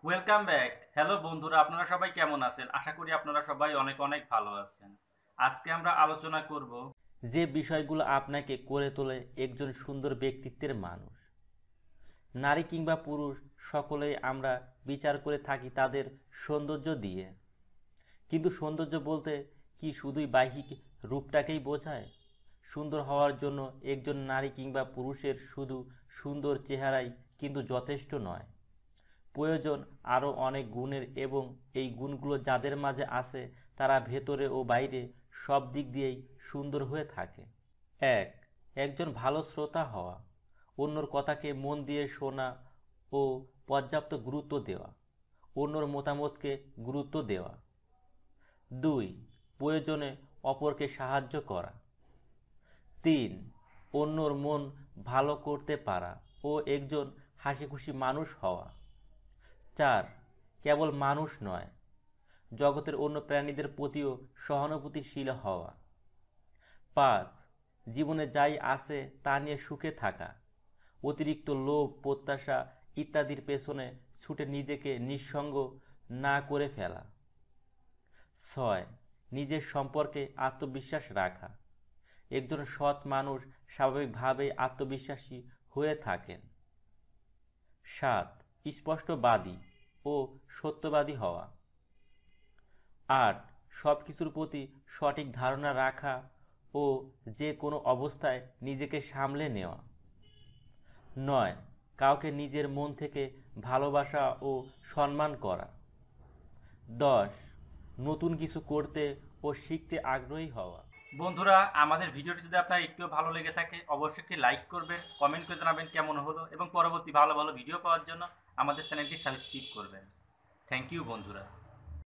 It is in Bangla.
Welcome back. হ্যালো বন্ধুরা, আপনারা সবাই কেমন আছেন? আশা করি আপনারা সবাই অনেক অনেক ভালো আছেন। আজকে আমরা আলোচনা করব যে বিষয়গুলো আপনাকে করে তোলে একজন সুন্দর ব্যক্তিত্বের মানুষ। নারী কিংবা পুরুষ সকলেই আমরা বিচার করে থাকি তাদের সৌন্দর্য দিয়ে, কিন্তু সৌন্দর্য বলতে কি শুধুই বাহ্যিক রূপটাকেই বোঝায়? সুন্দর হওয়ার জন্য একজন নারী কিংবা পুরুষের শুধু সুন্দর চেহারাই কিন্তু যথেষ্ট নয়। প্রয়োজন আরও অনেক গুণের, এবং এই গুণগুলো যাদের মাঝে আছে তারা ভেতরে ও বাইরে সব দিক দিয়েই সুন্দর হয়ে থাকে। এক, একজন ভালো শ্রোতা হওয়া, অন্যর কথাকে মন দিয়ে শোনা ও পর্যাপ্ত গুরুত্ব দেওয়া, অন্যর মতামতকে গুরুত্ব দেওয়া। দুই, প্রয়োজনে অপরকে সাহায্য করা। তিন, অন্যর মন ভালো করতে পারা ও একজন হাসিখুশি মানুষ হওয়া। চার, কেবল মানুষ নয়, জগতের অন্য প্রাণীদের প্রতিও সহানুভূতিশীল হওয়া। পাঁচ, জীবনে যাই আছে তা নিয়ে সুখে থাকা, অতিরিক্ত লোভ, প্রত্যাশা ইত্যাদির পেছনে ছুটে নিজেকে নিঃসঙ্গ না করে ফেলা। ছয়, নিজের সম্পর্কে আত্মবিশ্বাস রাখা, একজন সৎ মানুষ স্বাভাবিকভাবেই আত্মবিশ্বাসী হয়ে থাকেন। সাত, স্পষ্টবাদী ও সত্যবাদী হওয়া। আট, সব কিছুর প্রতি সঠিক ধারণা রাখা ও যে কোনো অবস্থায় নিজেকে সামলে নেওয়া। নয়, কাউকে নিজের মন থেকে ভালোবাসা ও সম্মান করা। 10, নতুন কিছু করতে ও শিখতে আগ্রহী হওয়া। বন্ধুরা, আমাদের ভিডিওটি যদি আপনার একটু ভালো লেগে থাকে অবশ্যই একটি লাইক করবেন, কমেন্ট করে জানাবেন কেমন হলো, এবং পরবর্তী ভালো ভালো ভিডিও পাওয়ার জন্য আমাদের চ্যানেলটি সাবস্ক্রাইব করবেন। থ্যাংক ইউ বন্ধুরা।